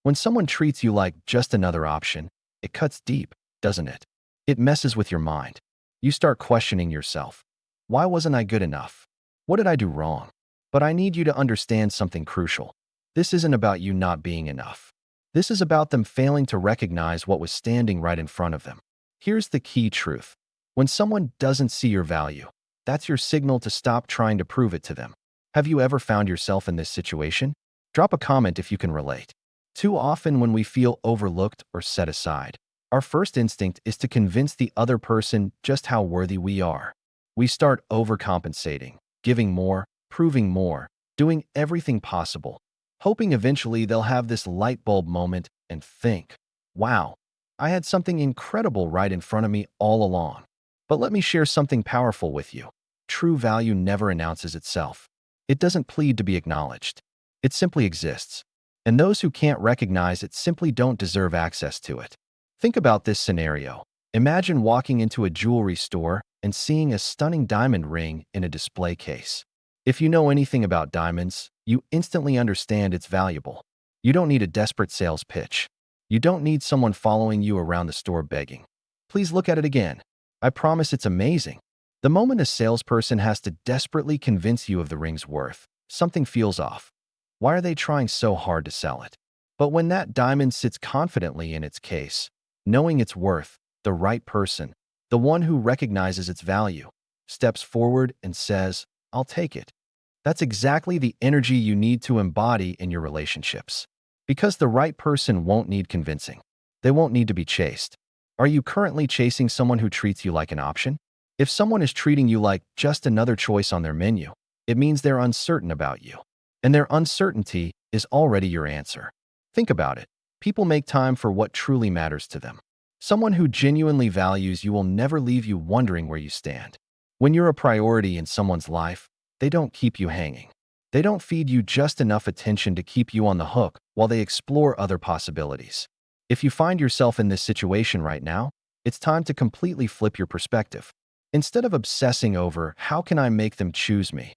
When someone treats you like just another option, it cuts deep, doesn't it? It messes with your mind. You start questioning yourself. Why wasn't I good enough? What did I do wrong? But I need you to understand something crucial. This isn't about you not being enough. This is about them failing to recognize what was standing right in front of them. Here's the key truth. When someone doesn't see your value, that's your signal to stop trying to prove it to them. Have you ever found yourself in this situation? Drop a comment if you can relate. Too often when we feel overlooked or set aside, our first instinct is to convince the other person just how worthy we are. We start overcompensating, giving more, proving more, doing everything possible, hoping eventually they'll have this light bulb moment and think, wow, I had something incredible right in front of me all along. But let me share something powerful with you. True value never announces itself. It doesn't plead to be acknowledged. It simply exists. And those who can't recognize it simply don't deserve access to it. Think about this scenario. Imagine walking into a jewelry store and seeing a stunning diamond ring in a display case. If you know anything about diamonds, you instantly understand it's valuable. You don't need a desperate sales pitch. You don't need someone following you around the store begging, "Please look at it again. I promise it's amazing." The moment a salesperson has to desperately convince you of the ring's worth, something feels off. Why are they trying so hard to sell it? But when that diamond sits confidently in its case, knowing its worth, the right person, the one who recognizes its value, steps forward and says, "I'll take it." That's exactly the energy you need to embody in your relationships. Because the right person won't need convincing. They won't need to be chased. Are you currently chasing someone who treats you like an option? If someone is treating you like just another choice on their menu, it means they're uncertain about you. And their uncertainty is already your answer. Think about it. People make time for what truly matters to them. Someone who genuinely values you will never leave you wondering where you stand. When you're a priority in someone's life, they don't keep you hanging. They don't feed you just enough attention to keep you on the hook while they explore other possibilities. If you find yourself in this situation right now, it's time to completely flip your perspective. Instead of obsessing over, "How can I make them choose me?"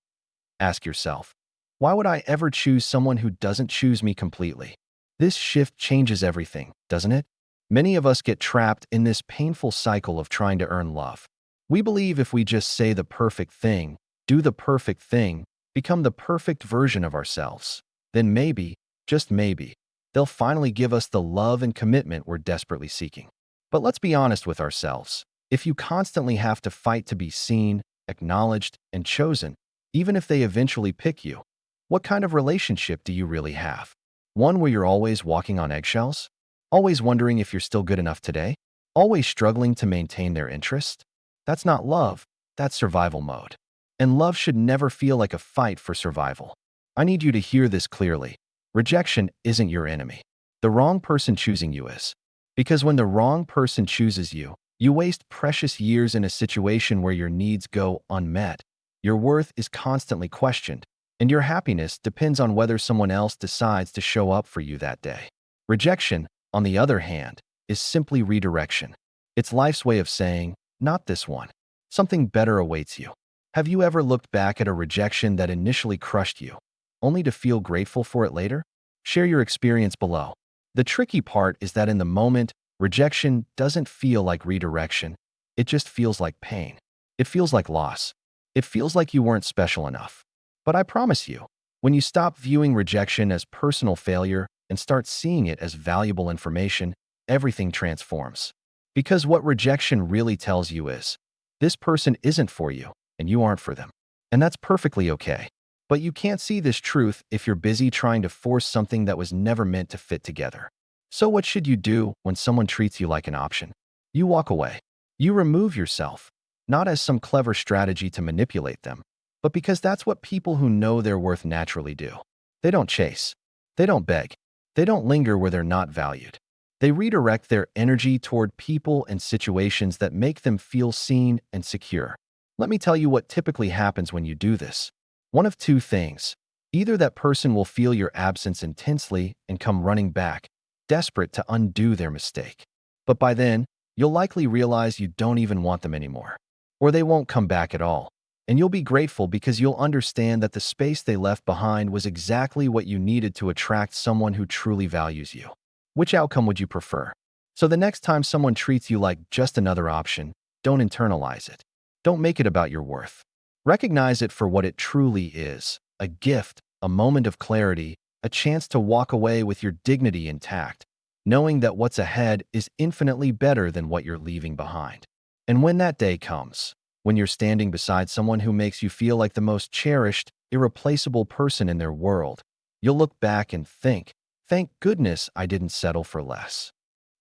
ask yourself, "Why would I ever choose someone who doesn't choose me completely?" This shift changes everything, doesn't it? Many of us get trapped in this painful cycle of trying to earn love. We believe if we just say the perfect thing, do the perfect thing, become the perfect version of ourselves, then maybe, just maybe, they'll finally give us the love and commitment we're desperately seeking. But let's be honest with ourselves. If you constantly have to fight to be seen, acknowledged, and chosen, even if they eventually pick you, what kind of relationship do you really have? One where you're always walking on eggshells? Always wondering if you're still good enough today? Always struggling to maintain their interest? That's not love, that's survival mode. And love should never feel like a fight for survival. I need you to hear this clearly. Rejection isn't your enemy. The wrong person choosing you is. Because when the wrong person chooses you, you waste precious years in a situation where your needs go unmet. Your worth is constantly questioned, and your happiness depends on whether someone else decides to show up for you that day. Rejection, on the other hand, is simply redirection. It's life's way of saying, "Not this one. Something better awaits you." Have you ever looked back at a rejection that initially crushed you, only to feel grateful for it later? Share your experience below. The tricky part is that in the moment, rejection doesn't feel like redirection. It just feels like pain. It feels like loss. It feels like you weren't special enough. But I promise you, when you stop viewing rejection as personal failure and start seeing it as valuable information, everything transforms. Because what rejection really tells you is, this person isn't for you, and you aren't for them. And that's perfectly okay. But you can't see this truth if you're busy trying to force something that was never meant to fit together. So what should you do when someone treats you like an option? You walk away. You remove yourself, not as some clever strategy to manipulate them, but because that's what people who know their worth naturally do. They don't chase. They don't beg. They don't linger where they're not valued. They redirect their energy toward people and situations that make them feel seen and secure. Let me tell you what typically happens when you do this. One of two things. Either that person will feel your absence intensely and come running back, desperate to undo their mistake. But by then, you'll likely realize you don't even want them anymore. Or they won't come back at all. And you'll be grateful because you'll understand that the space they left behind was exactly what you needed to attract someone who truly values you. Which outcome would you prefer? So the next time someone treats you like just another option, don't internalize it. Don't make it about your worth. Recognize it for what it truly is: a gift, a moment of clarity, a chance to walk away with your dignity intact, knowing that what's ahead is infinitely better than what you're leaving behind. And when that day comes, when you're standing beside someone who makes you feel like the most cherished, irreplaceable person in their world, you'll look back and think, thank goodness I didn't settle for less.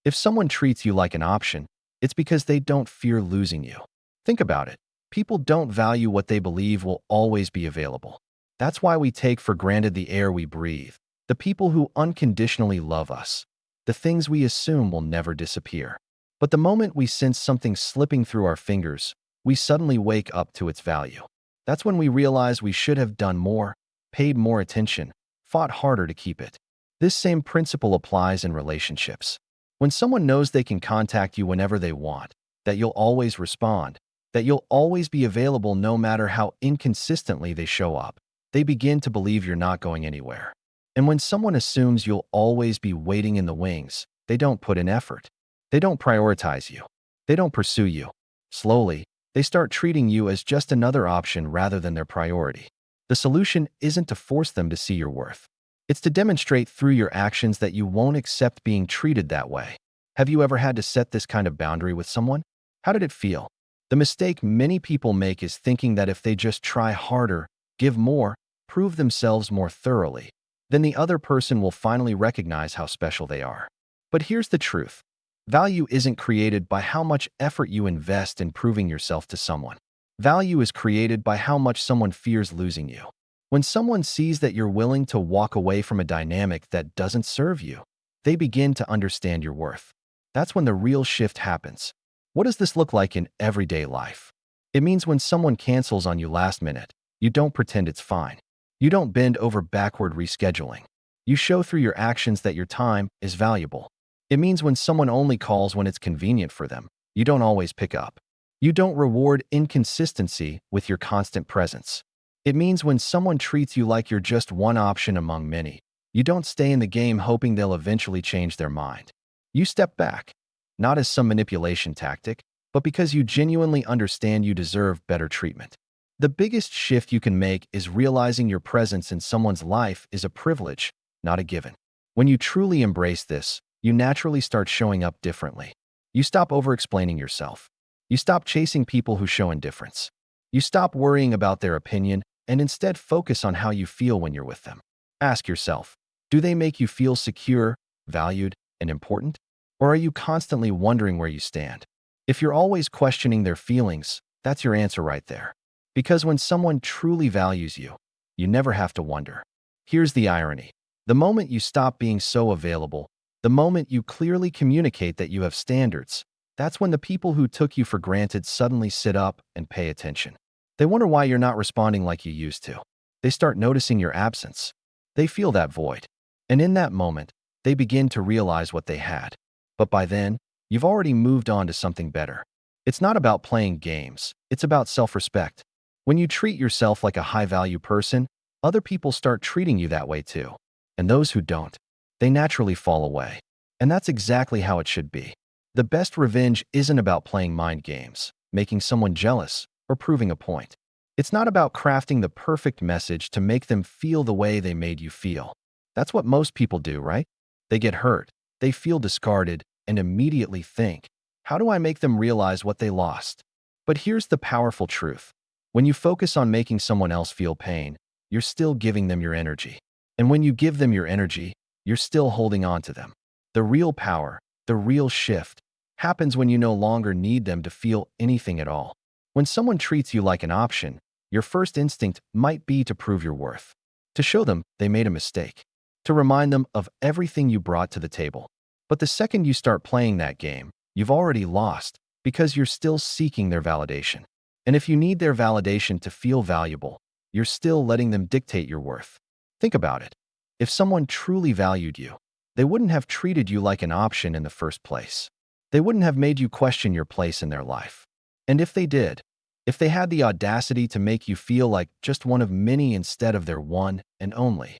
If someone treats you like an option, it's because they don't fear losing you. Think about it. People don't value what they believe will always be available. That's why we take for granted the air we breathe, the people who unconditionally love us, the things we assume will never disappear. But the moment we sense something slipping through our fingers, we suddenly wake up to its value. That's when we realize we should have done more, paid more attention, fought harder to keep it. This same principle applies in relationships. When someone knows they can contact you whenever they want, that you'll always respond, that you'll always be available no matter how inconsistently they show up, they begin to believe you're not going anywhere. And when someone assumes you'll always be waiting in the wings, they don't put in effort. They don't prioritize you. They don't pursue you. Slowly, they start treating you as just another option rather than their priority. The solution isn't to force them to see your worth. It's to demonstrate through your actions that you won't accept being treated that way. Have you ever had to set this kind of boundary with someone? How did it feel? The mistake many people make is thinking that if they just try harder, give more, prove themselves more thoroughly, then the other person will finally recognize how special they are. But here's the truth. Value isn't created by how much effort you invest in proving yourself to someone. Value is created by how much someone fears losing you. When someone sees that you're willing to walk away from a dynamic that doesn't serve you, they begin to understand your worth. That's when the real shift happens. What does this look like in everyday life? It means when someone cancels on you last minute, you don't pretend it's fine. You don't bend over backward rescheduling. You show through your actions that your time is valuable. It means when someone only calls when it's convenient for them, you don't always pick up. You don't reward inconsistency with your constant presence. It means when someone treats you like you're just one option among many, you don't stay in the game hoping they'll eventually change their mind. You step back, not as some manipulation tactic, but because you genuinely understand you deserve better treatment. The biggest shift you can make is realizing your presence in someone's life is a privilege, not a given. When you truly embrace this, you naturally start showing up differently. You stop over-explaining yourself. You stop chasing people who show indifference. You stop worrying about their opinion and instead focus on how you feel when you're with them. Ask yourself, do they make you feel secure, valued, and important? Or are you constantly wondering where you stand? If you're always questioning their feelings, that's your answer right there. Because when someone truly values you, you never have to wonder. Here's the irony. The moment you stop being so available, the moment you clearly communicate that you have standards, that's when the people who took you for granted suddenly sit up and pay attention. They wonder why you're not responding like you used to. They start noticing your absence. They feel that void. And in that moment, they begin to realize what they had. But by then, you've already moved on to something better. It's not about playing games. It's about self-respect. When you treat yourself like a high-value person, other people start treating you that way too. And those who don't, they naturally fall away. And that's exactly how it should be. The best revenge isn't about playing mind games, making someone jealous, or proving a point. It's not about crafting the perfect message to make them feel the way they made you feel. That's what most people do, right? They get hurt, they feel discarded, and immediately think, how do I make them realize what they lost? But here's the powerful truth. When you focus on making someone else feel pain, you're still giving them your energy. And when you give them your energy, you're still holding on to them. The real power, the real shift, happens when you no longer need them to feel anything at all. When someone treats you like an option, your first instinct might be to prove your worth, to show them they made a mistake, to remind them of everything you brought to the table. But the second you start playing that game, you've already lost because you're still seeking their validation. And if you need their validation to feel valuable, you're still letting them dictate your worth. Think about it. If someone truly valued you, they wouldn't have treated you like an option in the first place. They wouldn't have made you question your place in their life. And if they did, if they had the audacity to make you feel like just one of many instead of their one and only,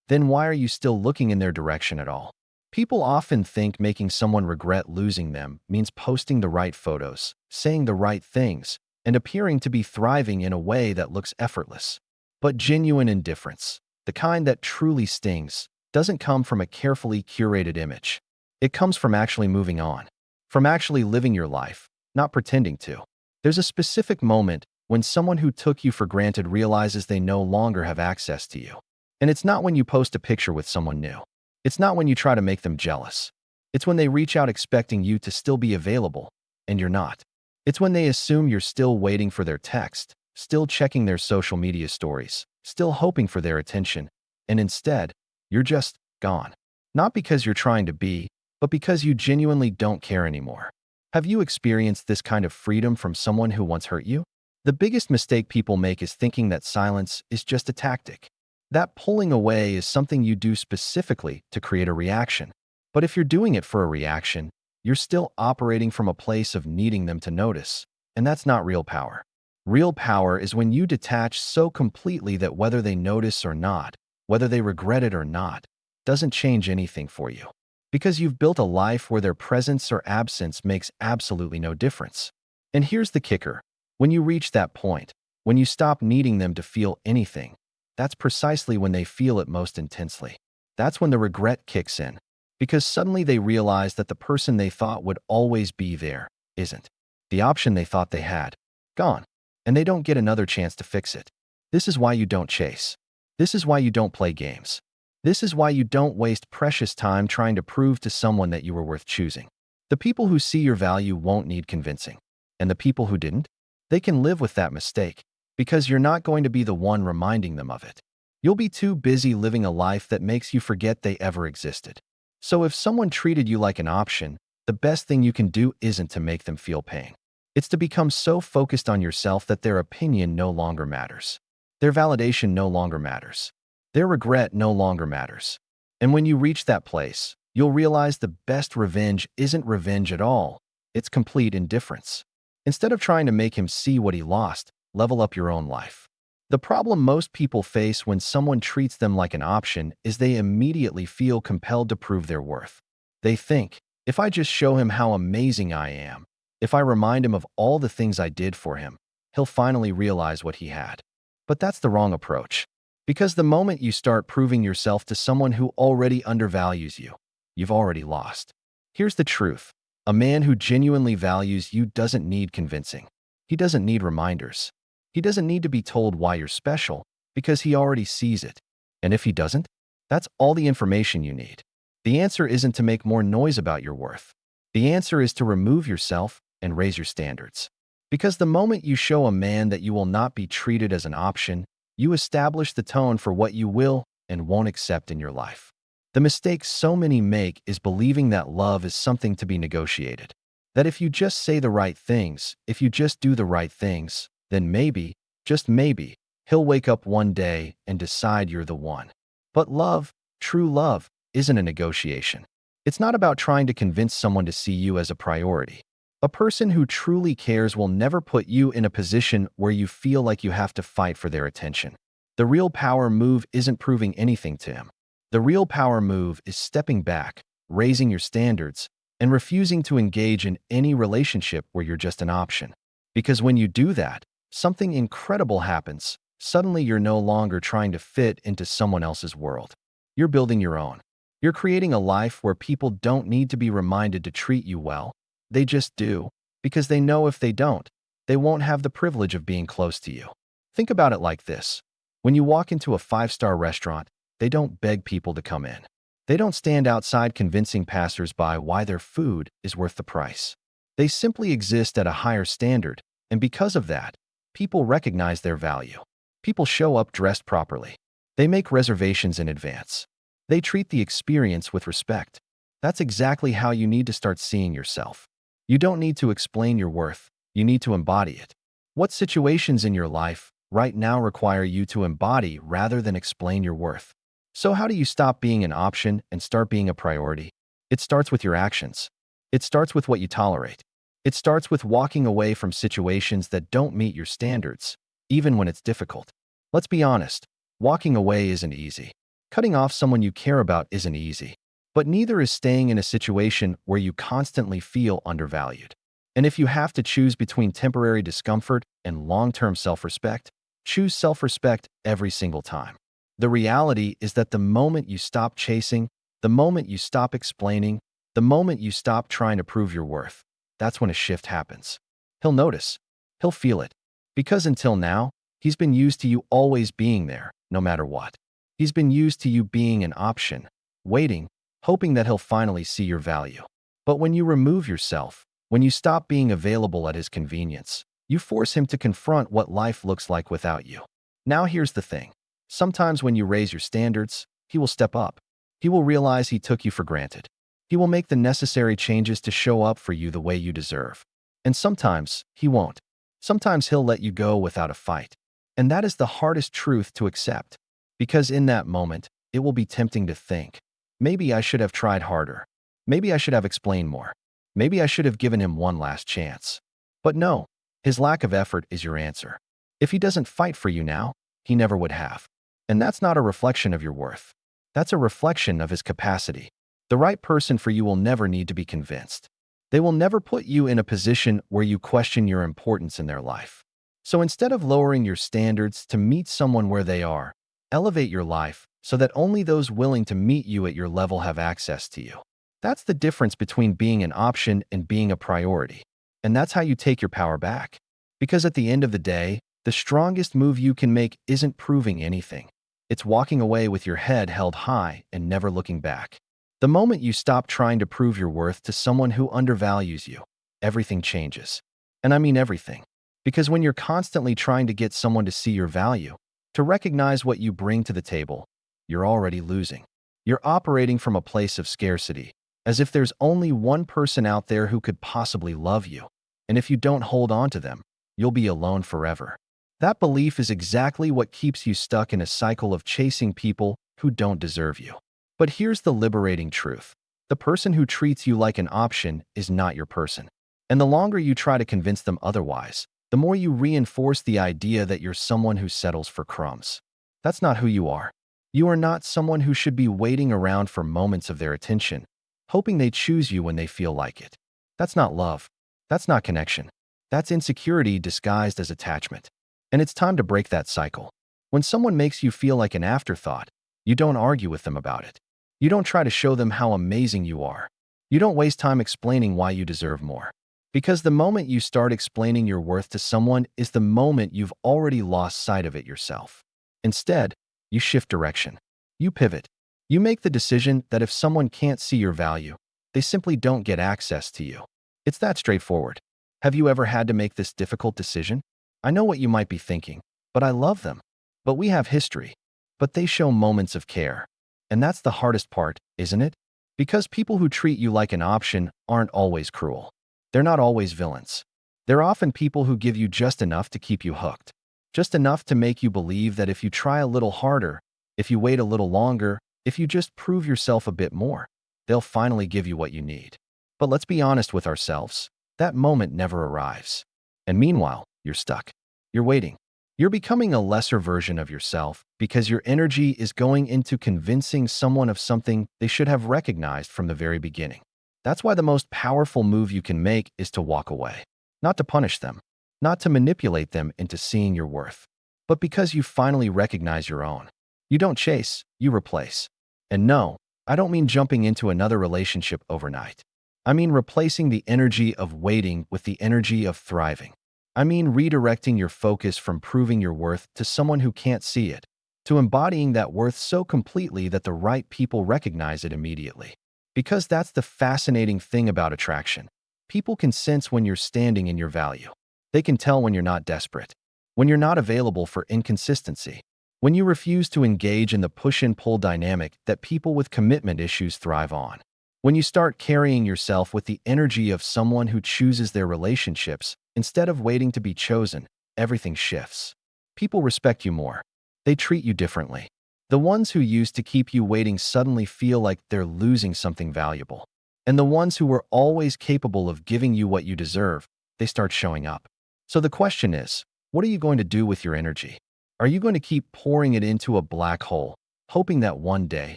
then why are you still looking in their direction at all? People often think making someone regret losing them means posting the right photos, saying the right things, and appearing to be thriving in a way that looks effortless. But genuine indifference, the kind that truly stings, doesn't come from a carefully curated image. It comes from actually moving on, from actually living your life, not pretending to. There's a specific moment when someone who took you for granted realizes they no longer have access to you. And it's not when you post a picture with someone new. It's not when you try to make them jealous. It's when they reach out expecting you to still be available, and you're not. It's when they assume you're still waiting for their text, still checking their social media stories, still hoping for their attention, and instead, you're just gone. Not because you're trying to be, but because you genuinely don't care anymore. Have you experienced this kind of freedom from someone who once hurt you? The biggest mistake people make is thinking that silence is just a tactic. That pulling away is something you do specifically to create a reaction. But if you're doing it for a reaction, you're still operating from a place of needing them to notice, and that's not real power. Real power is when you detach so completely that whether they notice or not, whether they regret it or not, doesn't change anything for you. Because you've built a life where their presence or absence makes absolutely no difference. And here's the kicker. When you reach that point, when you stop needing them to feel anything, that's precisely when they feel it most intensely. That's when the regret kicks in, because suddenly they realize that the person they thought would always be there isn't. The option they thought they had, gone, and they don't get another chance to fix it. This is why you don't chase. This is why you don't play games. This is why you don't waste precious time trying to prove to someone that you were worth choosing. The people who see your value won't need convincing. And the people who didn't, they can live with that mistake, because you're not going to be the one reminding them of it. You'll be too busy living a life that makes you forget they ever existed. So if someone treated you like an option, the best thing you can do isn't to make them feel pain. It's to become so focused on yourself that their opinion no longer matters. Their validation no longer matters. Their regret no longer matters. And when you reach that place, you'll realize the best revenge isn't revenge at all. It's complete indifference. Instead of trying to make him see what he lost, level up your own life. The problem most people face when someone treats them like an option is they immediately feel compelled to prove their worth. They think, if I just show him how amazing I am, if I remind him of all the things I did for him, he'll finally realize what he had. But that's the wrong approach. Because the moment you start proving yourself to someone who already undervalues you, you've already lost. Here's the truth. A man who genuinely values you doesn't need convincing. He doesn't need reminders. He doesn't need to be told why you're special, because he already sees it. And if he doesn't, that's all the information you need. The answer isn't to make more noise about your worth. The answer is to remove yourself and raise your standards. Because the moment you show a man that you will not be treated as an option, you establish the tone for what you will and won't accept in your life. The mistake so many make is believing that love is something to be negotiated. That if you just say the right things, if you just do the right things, then maybe, just maybe, he'll wake up one day and decide you're the one. But love, true love, isn't a negotiation. It's not about trying to convince someone to see you as a priority. A person who truly cares will never put you in a position where you feel like you have to fight for their attention. The real power move isn't proving anything to him. The real power move is stepping back, raising your standards, and refusing to engage in any relationship where you're just an option. Because when you do that, something incredible happens. Suddenly you're no longer trying to fit into someone else's world. You're building your own. You're creating a life where people don't need to be reminded to treat you well. They just do, because they know if they don't, they won't have the privilege of being close to you. Think about it like this. When you walk into a five-star restaurant, they don't beg people to come in. They don't stand outside convincing passers-by why their food is worth the price. They simply exist at a higher standard, and because of that, people recognize their value. People show up dressed properly. They make reservations in advance. They treat the experience with respect. That's exactly how you need to start seeing yourself. You don't need to explain your worth. You need to embody it. What situations in your life right now require you to embody rather than explain your worth? So how do you stop being an option and start being a priority? It starts with your actions. It starts with what you tolerate. It starts with walking away from situations that don't meet your standards, even when it's difficult. Let's be honest, walking away isn't easy. Cutting off someone you care about isn't easy. But neither is staying in a situation where you constantly feel undervalued. And if you have to choose between temporary discomfort and long-term self-respect, choose self-respect every single time. The reality is that the moment you stop chasing, the moment you stop explaining, the moment you stop trying to prove your worth, that's when a shift happens. He'll notice. He'll feel it. Because until now, he's been used to you always being there, no matter what. He's been used to you being an option, waiting, hoping that he'll finally see your value. But when you remove yourself, when you stop being available at his convenience, you force him to confront what life looks like without you. Now here's the thing. Sometimes when you raise your standards, he will step up. He will realize he took you for granted. He will make the necessary changes to show up for you the way you deserve. And sometimes he won't. Sometimes he'll let you go without a fight. And that is the hardest truth to accept. Because in that moment, it will be tempting to think, maybe I should have tried harder. Maybe I should have explained more. Maybe I should have given him one last chance. But no, his lack of effort is your answer. If he doesn't fight for you now, he never would have. And that's not a reflection of your worth. That's a reflection of his capacity. The right person for you will never need to be convinced. They will never put you in a position where you question your importance in their life. So instead of lowering your standards to meet someone where they are, elevate your life so that only those willing to meet you at your level have access to you. That's the difference between being an option and being a priority. And that's how you take your power back. Because at the end of the day, the strongest move you can make isn't proving anything. It's walking away with your head held high and never looking back. The moment you stop trying to prove your worth to someone who undervalues you, everything changes. And I mean everything. Because when you're constantly trying to get someone to see your value, to recognize what you bring to the table, you're already losing. You're operating from a place of scarcity, as if there's only one person out there who could possibly love you. And if you don't hold on to them, you'll be alone forever. That belief is exactly what keeps you stuck in a cycle of chasing people who don't deserve you. But here's the liberating truth. The person who treats you like an option is not your person. And the longer you try to convince them otherwise, the more you reinforce the idea that you're someone who settles for crumbs. That's not who you are. You are not someone who should be waiting around for moments of their attention, hoping they choose you when they feel like it. That's not love. That's not connection. That's insecurity disguised as attachment. And it's time to break that cycle. When someone makes you feel like an afterthought, you don't argue with them about it. You don't try to show them how amazing you are. You don't waste time explaining why you deserve more. Because the moment you start explaining your worth to someone is the moment you've already lost sight of it yourself. Instead, you shift direction. You pivot. You make the decision that if someone can't see your value, they simply don't get access to you. It's that straightforward. Have you ever had to make this difficult decision? I know what you might be thinking, but I love them. But we have history. But they show moments of care. And that's the hardest part, isn't it? Because people who treat you like an option aren't always cruel. They're not always villains. They're often people who give you just enough to keep you hooked. Just enough to make you believe that if you try a little harder, if you wait a little longer, if you just prove yourself a bit more, they'll finally give you what you need. But let's be honest with ourselves. That moment never arrives. And meanwhile, you're stuck. You're waiting. You're becoming a lesser version of yourself because your energy is going into convincing someone of something they should have recognized from the very beginning. That's why the most powerful move you can make is to walk away. Not to punish them, not to manipulate them into seeing your worth, but because you finally recognize your own. You don't chase, you replace. And no, I don't mean jumping into another relationship overnight. I mean replacing the energy of waiting with the energy of thriving. I mean redirecting your focus from proving your worth to someone who can't see it, to embodying that worth so completely that the right people recognize it immediately. Because that's the fascinating thing about attraction. People can sense when you're standing in your value. They can tell when you're not desperate, when you're not available for inconsistency, when you refuse to engage in the push and pull dynamic that people with commitment issues thrive on. When you start carrying yourself with the energy of someone who chooses their relationships instead of waiting to be chosen, everything shifts. People respect you more. They treat you differently. The ones who used to keep you waiting suddenly feel like they're losing something valuable. And the ones who were always capable of giving you what you deserve, they start showing up. So the question is, what are you going to do with your energy? Are you going to keep pouring it into a black hole, hoping that one day,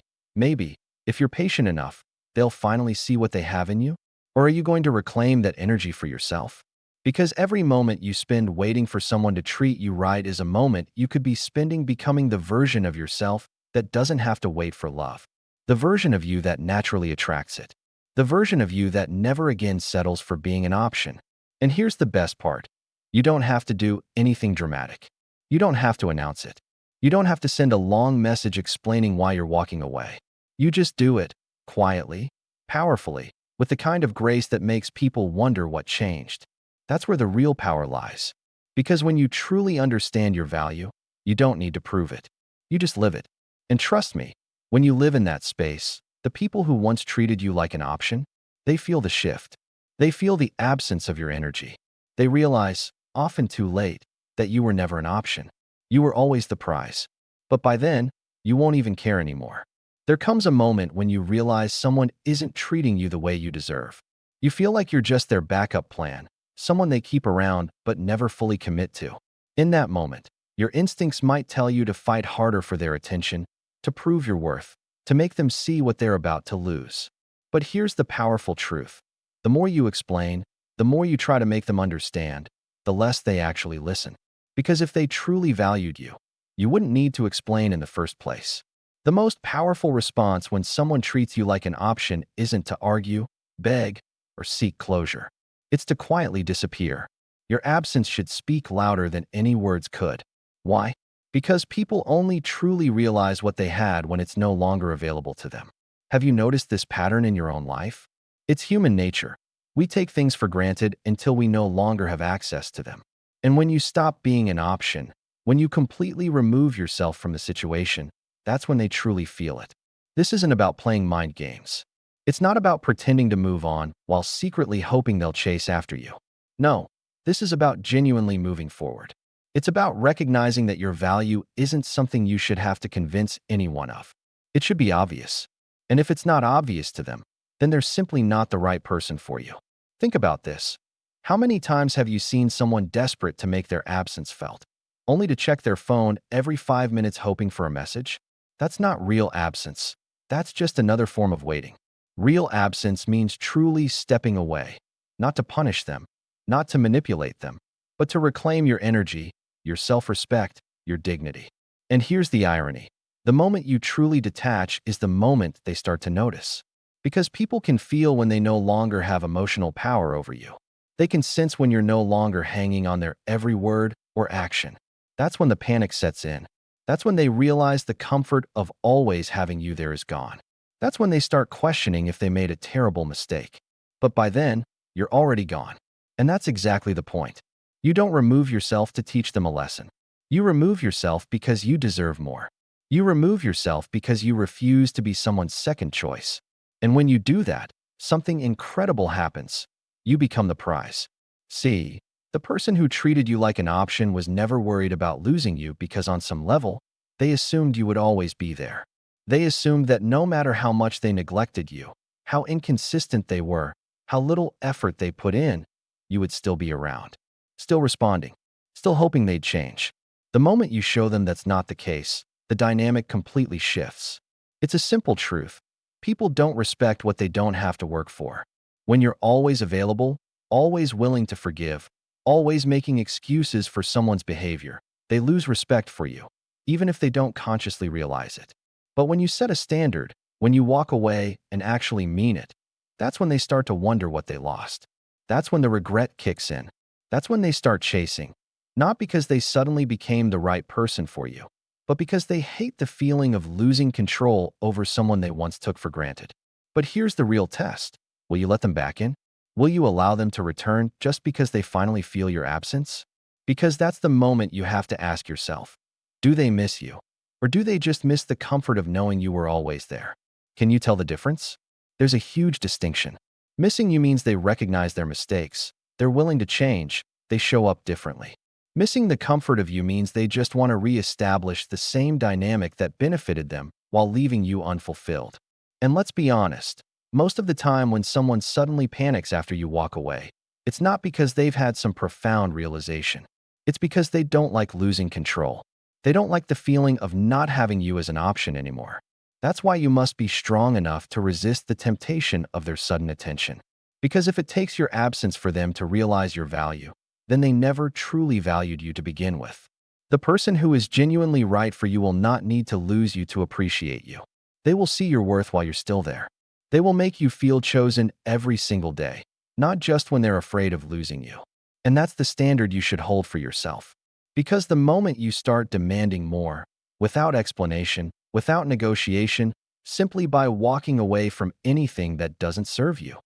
maybe, if you're patient enough, they'll finally see what they have in you? Or are you going to reclaim that energy for yourself? Because every moment you spend waiting for someone to treat you right is a moment you could be spending becoming the version of yourself that doesn't have to wait for love. The version of you that naturally attracts it. The version of you that never again settles for being an option. And here's the best part. You don't have to do anything dramatic. You don't have to announce it. You don't have to send a long message explaining why you're walking away. You just do it, quietly, powerfully, with the kind of grace that makes people wonder what changed. That's where the real power lies. Because when you truly understand your value, you don't need to prove it. You just live it. And trust me, when you live in that space, the people who once treated you like an option, they feel the shift. They feel the absence of your energy. They realize, often too late, that you were never an option. You were always the prize. But by then, you won't even care anymore. There comes a moment when you realize someone isn't treating you the way you deserve. You feel like you're just their backup plan, someone they keep around but never fully commit to. In that moment, your instincts might tell you to fight harder for their attention, to prove your worth, to make them see what they're about to lose. But here's the powerful truth. The more you explain, the more you try to make them understand, the less they actually listen. Because if they truly valued you, you wouldn't need to explain in the first place. The most powerful response when someone treats you like an option isn't to argue, beg, or seek closure. It's to quietly disappear. Your absence should speak louder than any words could. Why? Because people only truly realize what they had when it's no longer available to them. Have you noticed this pattern in your own life? It's human nature. We take things for granted until we no longer have access to them. And when you stop being an option, when you completely remove yourself from the situation, that's when they truly feel it. This isn't about playing mind games. It's not about pretending to move on while secretly hoping they'll chase after you. No, this is about genuinely moving forward. It's about recognizing that your value isn't something you should have to convince anyone of. It should be obvious. And if it's not obvious to them, then they're simply not the right person for you. Think about this. How many times have you seen someone desperate to make their absence felt, only to check their phone every 5 minutes hoping for a message? That's not real absence. That's just another form of waiting. Real absence means truly stepping away, not to punish them, not to manipulate them, but to reclaim your energy, your self-respect, your dignity. And here's the irony. The moment you truly detach is the moment they start to notice. Because people can feel when they no longer have emotional power over you. They can sense when you're no longer hanging on their every word or action. That's when the panic sets in. That's when they realize the comfort of always having you there is gone. That's when they start questioning if they made a terrible mistake. But by then, you're already gone. And that's exactly the point. You don't remove yourself to teach them a lesson. You remove yourself because you deserve more. You remove yourself because you refuse to be someone's second choice. And when you do that, something incredible happens. You become the prize. See, the person who treated you like an option was never worried about losing you because on some level, they assumed you would always be there. They assumed that no matter how much they neglected you, how inconsistent they were, how little effort they put in, you would still be around, still responding, still hoping they'd change. The moment you show them that's not the case, the dynamic completely shifts. It's a simple truth. People don't respect what they don't have to work for. When you're always available, always willing to forgive, always making excuses for someone's behavior, they lose respect for you, even if they don't consciously realize it. But when you set a standard, when you walk away and actually mean it, that's when they start to wonder what they lost. That's when the regret kicks in. That's when they start chasing. Not because they suddenly became the right person for you, but because they hate the feeling of losing control over someone they once took for granted. But here's the real test. Will you let them back in? Will you allow them to return just because they finally feel your absence? Because that's the moment you have to ask yourself, do they miss you? Or do they just miss the comfort of knowing you were always there? Can you tell the difference? There's a huge distinction. Missing you means they recognize their mistakes, they're willing to change, they show up differently. Missing the comfort of you means they just want to re-establish the same dynamic that benefited them while leaving you unfulfilled. And let's be honest, Most of the time when someone suddenly panics after you walk away, it's not because they've had some profound realization. It's because they don't like losing control. They don't like the feeling of not having you as an option anymore. That's why you must be strong enough to resist the temptation of their sudden attention. Because if it takes your absence for them to realize your value, then they never truly valued you to begin with. The person who is genuinely right for you will not need to lose you to appreciate you. They will see your worth while you're still there. They will make you feel chosen every single day, not just when they're afraid of losing you. And that's the standard you should hold for yourself. Because the moment you start demanding more, without explanation, without negotiation, simply by walking away from anything that doesn't serve you,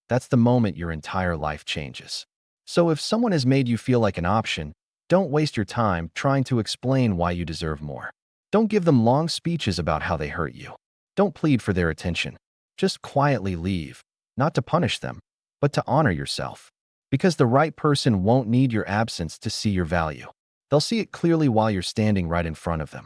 that's the moment your entire life changes. So if someone has made you feel like an option, don't waste your time trying to explain why you deserve more. Don't give them long speeches about how they hurt you. Don't plead for their attention. Just quietly leave, not to punish them, but to honor yourself. Because the right person won't need your absence to see your value. They'll see it clearly while you're standing right in front of them.